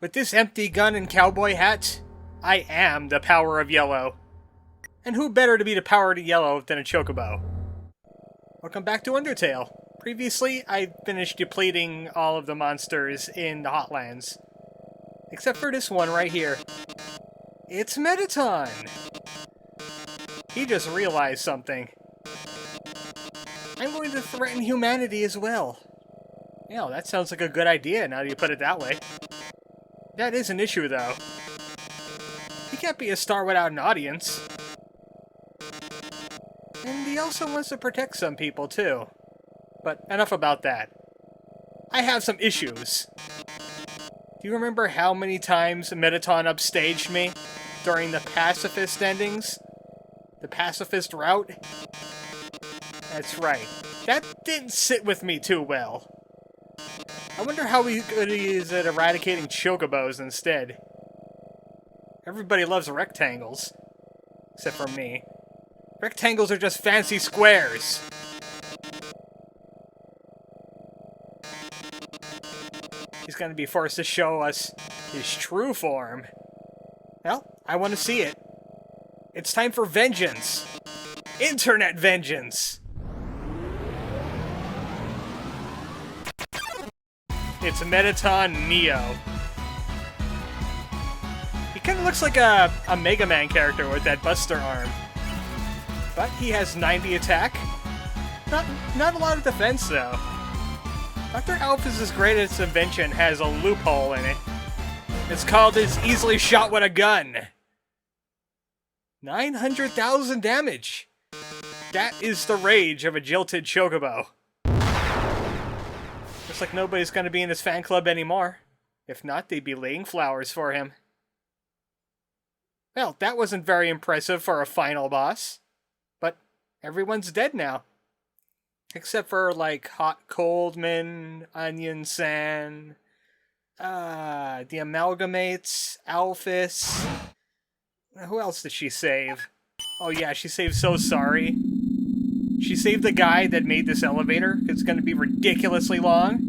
With this empty gun and cowboy hat, I am the power of yellow. And who better to be the power of yellow than a chocobo? Welcome back to Undertale. Previously, I finished depleting all of the monsters in the Hotlands. Except for this one right here. It's Mettaton! He just realized something. I'm going to threaten humanity as well. Yeah, that sounds like a good idea now that you put it that way. That is an issue, though. He can't be a star without an audience. And he also wants to protect some people, too. But enough about that. I have some issues. Do you remember how many times Mettaton upstaged me during the pacifist endings? The pacifist route? That's right. That didn't sit with me too well. I wonder how good he is at eradicating chocobos instead. Everybody loves rectangles. Except for me. Rectangles are just fancy squares. He's going to be forced to show us his true form. Well, I want to see it. It's time for vengeance. Internet vengeance. It's Mettaton Neo. He kind of looks like a Mega Man character with that Buster arm. But he has 90 attack. Not a lot of defense, though. Dr. Alphys' greatest invention has a loophole in it. It's called his easily shot with a gun. 900,000 damage. That is the rage of a jilted chocobo. Looks like nobody's going to be in his fan club anymore. If not, they'd be laying flowers for him. Well, that wasn't very impressive for a final boss. But everyone's dead now. Except for, like, Hot Coldman, Onion San, the Amalgamates, Alphys. Who else did she save? Oh yeah, she saved So Sorry. She saved the guy that made this elevator, 'cause it's going to be ridiculously long.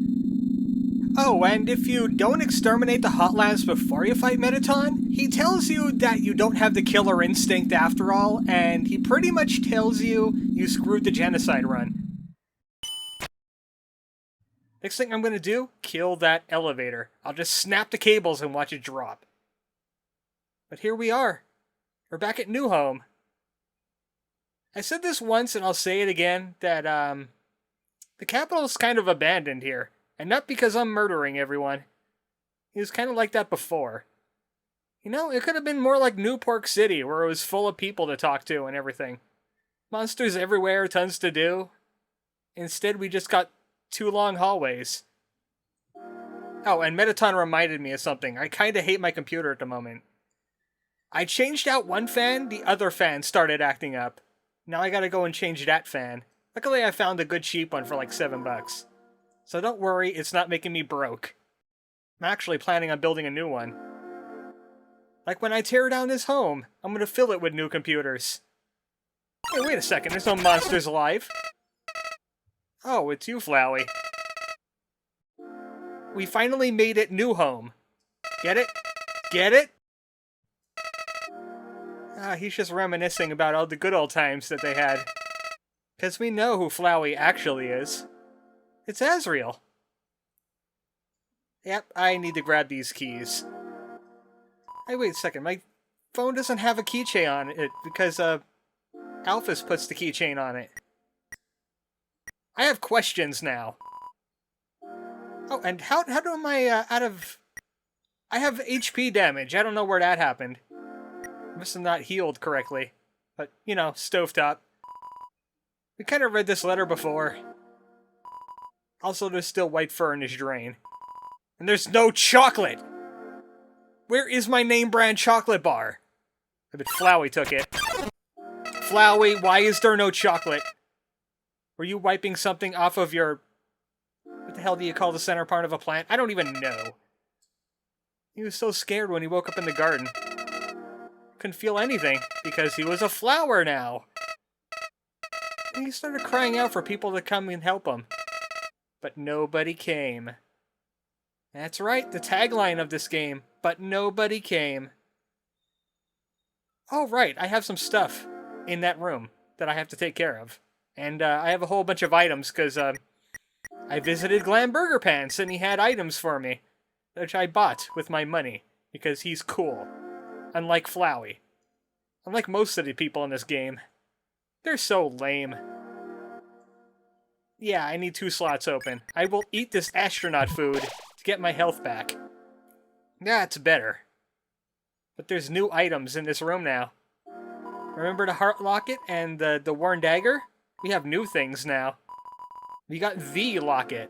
Oh, and if you don't exterminate the Hotlands before you fight Mettaton, he tells you that you don't have the killer instinct after all, and he pretty much tells you you screwed the genocide run. Next thing I'm going to do, kill that elevator. I'll just snap the cables and watch it drop. But here we are. We're back at New Home. I said this once and I'll say it again, that the capital's kind of abandoned here. And not because I'm murdering everyone. It was kind of like that before. You know, it could have been more like New Pork City, where it was full of people to talk to and everything. Monsters everywhere, tons to do. Instead, we just got 2 long hallways. Oh, and Mettaton reminded me of something. I kinda hate my computer at the moment. I changed out one fan, the other fan started acting up. Now I gotta go and change that fan. Luckily I found a good cheap one for like $7. So don't worry, it's not making me broke. I'm actually planning on building a new one. Like when I tear down this home, I'm gonna fill it with new computers. Hey, wait a second, there's no monsters alive. Oh, it's you, Flowey. We finally made it New Home. Get it? Get it? Ah, he's just reminiscing about all the good old times that they had. 'Cause we know who Flowey actually is. It's Asriel. Yep, I need to grab these keys. Hey, wait a second, my phone doesn't have a keychain on it because, Alphys puts the keychain on it. I have questions now. Oh, and how am I out of... I have HP damage. I don't know where that happened. Must have not healed correctly. But, you know, stovetop. We kind of read this letter before. Also, there's still white fur in this drain. And there's no chocolate! Where is my name brand chocolate bar? I bet Flowey took it. Flowey, why is there no chocolate? Were you wiping something off of your... What the hell do you call the center part of a plant? I don't even know. He was so scared when he woke up in the garden. Couldn't feel anything, because he was a flower now. And he started crying out for people to come and help him. But nobody came. That's right, the tagline of this game. But nobody came. Oh, right, I have some stuff in that room that I have to take care of. And I have a whole bunch of items because I visited Glam Burger Pants and he had items for me, which I bought with my money because he's cool. Unlike Flowey. Unlike most of the people in this game. They're so lame. Yeah, I need 2 slots open. I will eat this astronaut food to get my health back. That's better. But there's new items in this room now. Remember the heart locket and the worn dagger? We have new things now. We got the locket.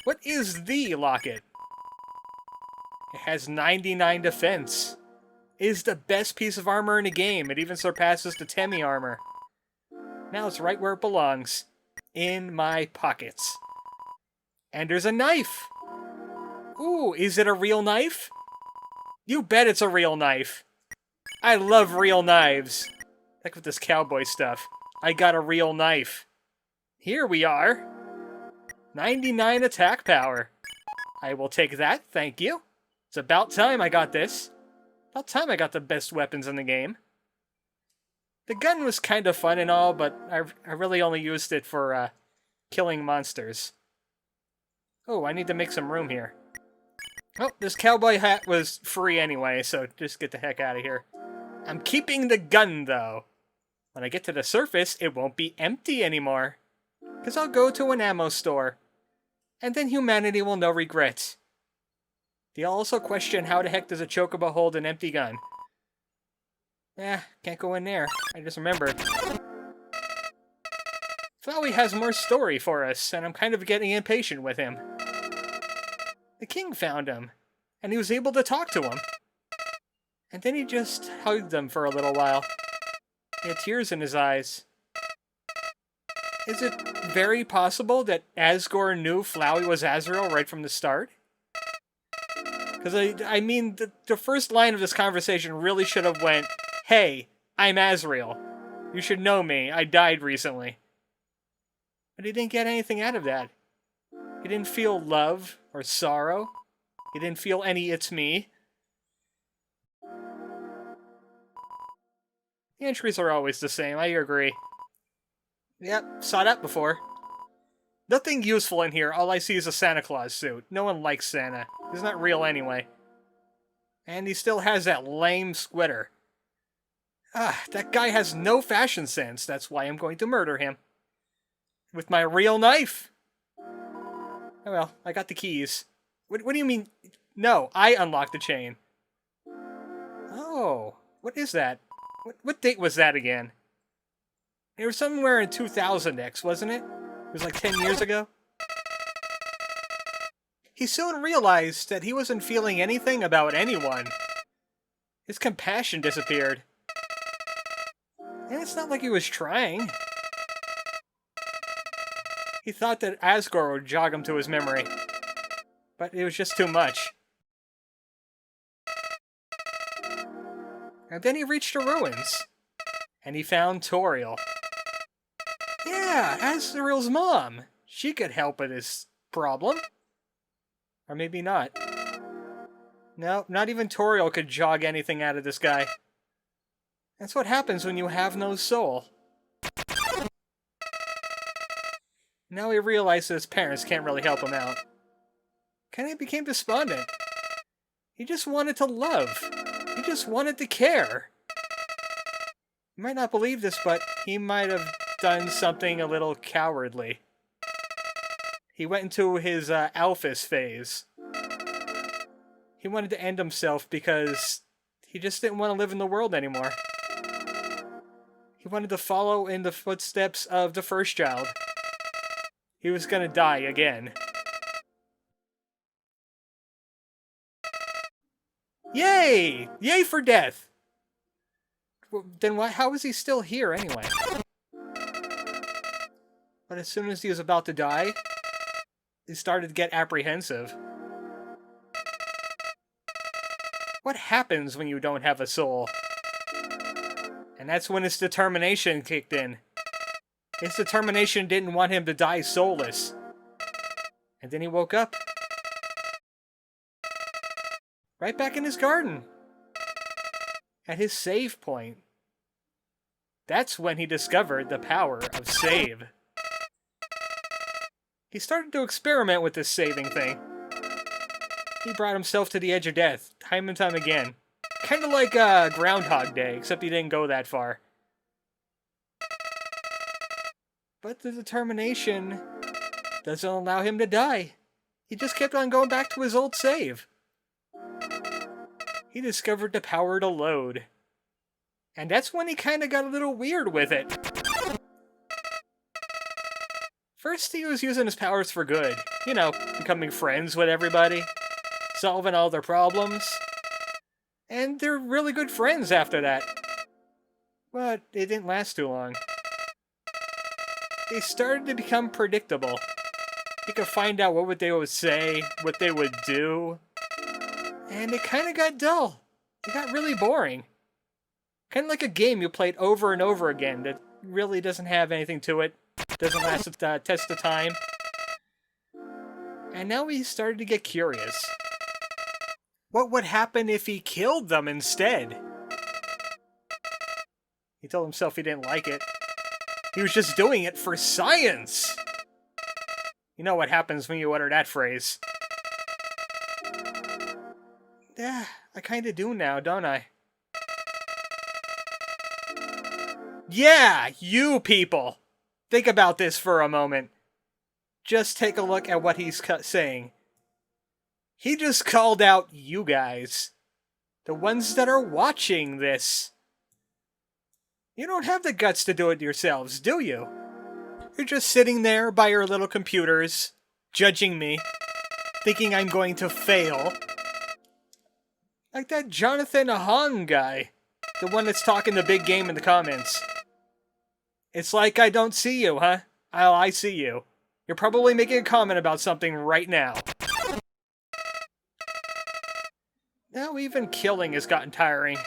What is the locket? It has 99 defense. It is the best piece of armor in the game. It even surpasses the Temmie armor. Now it's right where it belongs. In my pockets. And there's a knife. Ooh, is it a real knife? You bet it's a real knife. I love real knives. Heck with this cowboy stuff. I got a real knife. Here we are. 99 attack power. I will take that, thank you. It's about time I got this. About time I got the best weapons in the game. The gun was kind of fun and all, but I really only used it for killing monsters. Oh, I need to make some room here. Oh, this cowboy hat was free anyway, so just get the heck out of here. I'm keeping the gun, though. When I get to the surface, it won't be empty anymore. Because I'll go to an ammo store. And then humanity will know regrets. They'll also question how the heck does a chocobo hold an empty gun. Can't go in there. I just remembered. Flowey has more story for us, and I'm kind of getting impatient with him. The king found him, and he was able to talk to him. And then he just hugged him for a little while. He had tears in his eyes. Is it very possible that Asgore knew Flowey was Azrael right from the start? Because, I mean, the first line of this conversation really should have went, "Hey, I'm Azrael. You should know me. I died recently." But he didn't get anything out of that. He didn't feel love or sorrow. He didn't feel any "it's me." The entries are always the same, I agree. Yep, saw that before. Nothing useful in here, all I see is a Santa Claus suit. No one likes Santa. He's not real anyway. And he still has that lame sweater. That guy has no fashion sense, that's why I'm going to murder him. With my real knife! Oh well, I got the keys. What do you mean? No, I unlocked the chain. Oh, what is that? What date was that again? It was somewhere in 2000X, wasn't it? It was like 10 years ago. He soon realized that he wasn't feeling anything about anyone. His compassion disappeared. And it's not like he was trying. He thought that Asgore would jog him to his memory. But it was just too much. And then he reached the ruins. And he found Toriel. Yeah, Azrael's mom. She could help with his problem. Or maybe not. No, not even Toriel could jog anything out of this guy. That's what happens when you have no soul. Now he realizes his parents can't really help him out. Kinda became despondent. He just wanted to love. He just wanted to care. You might not believe this, but he might have done something a little cowardly. He went into his Alphys phase. He wanted to end himself because he just didn't want to live in the world anymore. He wanted to follow in the footsteps of the first child. He was gonna die again. Yay! Yay for death! Well, then how is he still here anyway? But as soon as he was about to die, he started to get apprehensive. What happens when you don't have a soul? And that's when his determination kicked in. His determination didn't want him to die soulless. And then he woke up. Right back in his garden. At his save point. That's when he discovered the power of save. He started to experiment with this saving thing. He brought himself to the edge of death, time and time again. Kind of like Groundhog Day, except he didn't go that far. But the determination doesn't allow him to die. He just kept on going back to his old save. He discovered the power to load. And that's when he kind of got a little weird with it. First, he was using his powers for good. You know, becoming friends with everybody. Solving all their problems. And they're really good friends after that. But it didn't last too long. They started to become predictable. You could find out what they would say, what they would do. And it kind of got dull. It got really boring. Kind of like a game you played over and over again that really doesn't have anything to it. Doesn't last the test of time. And now he started to get curious. What would happen if he killed them instead? He told himself he didn't like it. He was just doing it for science! You know what happens when you utter that phrase. Yeah, I kinda do now, don't I? Yeah, you people! Think about this for a moment. Just take a look at what he's saying. He just called out you guys. The ones that are watching this. You don't have the guts to do it yourselves, do you? You're just sitting there by your little computers, judging me, thinking I'm going to fail. Like that Jonathan Ahn guy. The one that's talking the big game in the comments. It's like I don't see you, huh? Oh, I see you. You're probably making a comment about something right now. Now even killing has gotten tiring.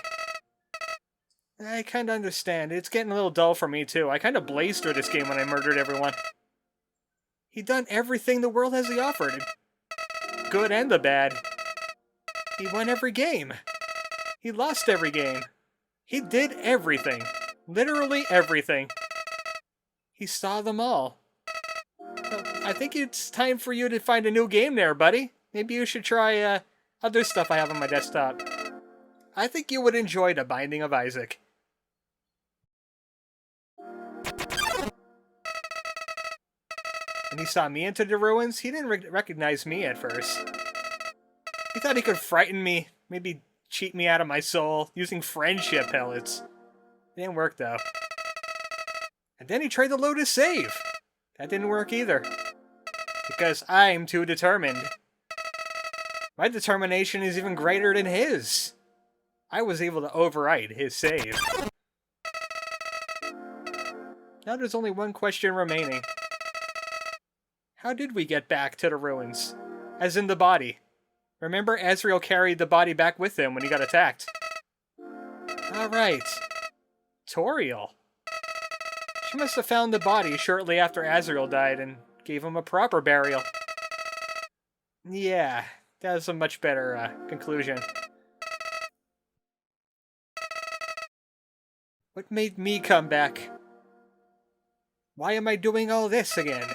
I kinda understand. It's getting a little dull for me too. I kinda blazed through this game when I murdered everyone. He'd done everything the world has offered. Good and the bad. He won every game. He lost every game. He did everything. Literally everything. He saw them all. I think it's time for you to find a new game there, buddy. Maybe you should try other stuff I have on my desktop. I think you would enjoy The Binding of Isaac. When he saw me enter the ruins, he didn't recognize me at first. He thought he could frighten me, maybe cheat me out of my soul, using friendship pellets. It didn't work though. And then he tried to load his save. That didn't work either. Because I'm too determined. My determination is even greater than his. I was able to override his save. Now there's only one question remaining. How did we get back to the ruins? As in the body. Remember, Asriel carried the body back with him when he got attacked. Alright. Toriel. She must have found the body shortly after Asriel died and gave him a proper burial. Yeah, that was a much better conclusion. What made me come back? Why am I doing all this again?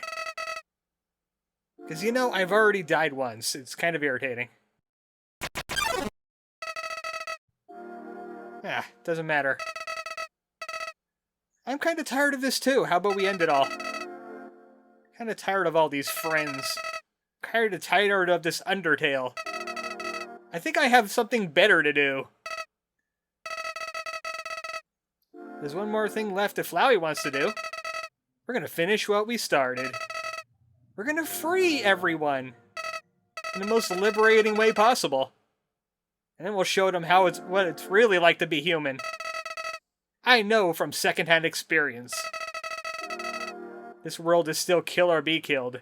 Because, you know, I've already died once. It's kind of irritating. Ah, doesn't matter. I'm kind of tired of this too. How about we end it all? Kind of tired of all these friends. Kind of tired of this Undertale. I think I have something better to do. There's one more thing left if Flowey wants to do. We're gonna finish what we started. We're gonna free everyone in the most liberating way possible. And then we'll show them what it's really like to be human. I know from secondhand experience. This world is still kill or be killed.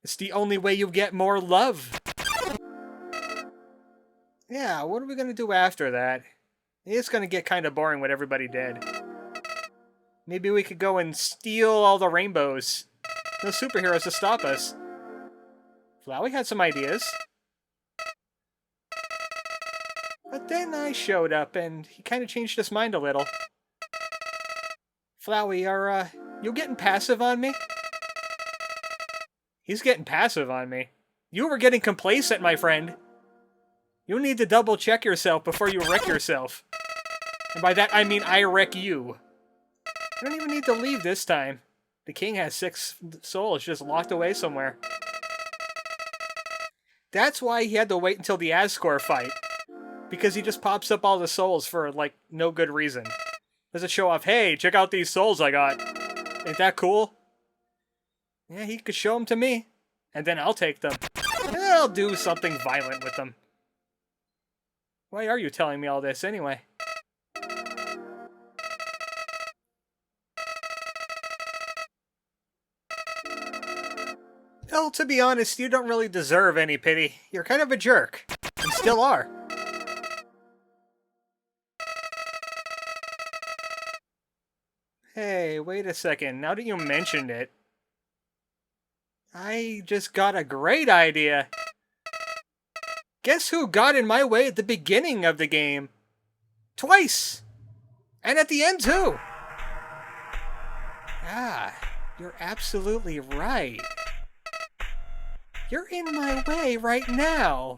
It's the only way you get more love. Yeah, what are we gonna do after that? It's gonna get kind of boring with everybody dead. Maybe we could go and steal all the rainbows. No superheroes to stop us. Flowey had some ideas. But then I showed up, and he kind of changed his mind a little. Flowey, are, you getting passive on me? He's getting passive on me. You were getting complacent, my friend. You need to double-check yourself before you wreck yourself. And by that, I mean I wreck you. You don't even need to leave this time. The king has 6 souls just locked away somewhere. That's why he had to wait until the Ascor fight. Because he just pops up all the souls for, like, no good reason. Does it show off, hey, check out these souls I got. Ain't that cool? Yeah, he could show them to me. And then I'll take them. And then I'll do something violent with them. Why are you telling me all this anyway? Well, to be honest, you don't really deserve any pity. You're kind of a jerk. You still are. Hey, wait a second. Now that you mentioned it, I just got a great idea. Guess who got in my way at the beginning of the game? Twice! And at the end, too! Ah, you're absolutely right. You're in my way right now.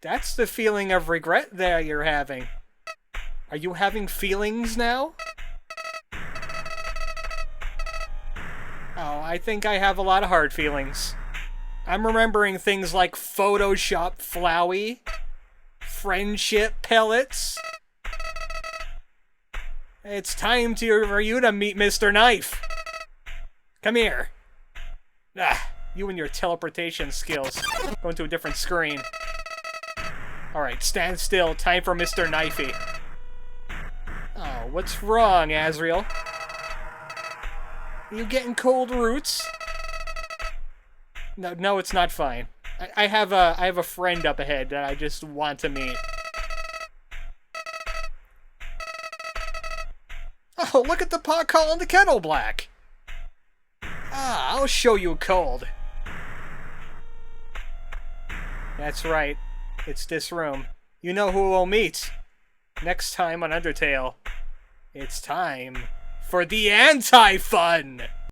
That's the feeling of regret that you're having. Are you having feelings now? Oh, I think I have a lot of hard feelings. I'm remembering things like Photoshop Flowey, friendship pellets. It's time for you to meet Mr. Knife. Come here. Ah, you and your teleportation skills. Going to a different screen. Alright, stand still. Time for Mr. Knifey. Oh, what's wrong, Azrael? Are you getting cold roots? No, it's not fine. I have a friend up ahead that I just want to meet. Oh, look at the pot calling the kettle black. Ah, I'll show you cold. That's right. It's this room. You know who we'll meet. Next time on Undertale. It's time for the anti-fun!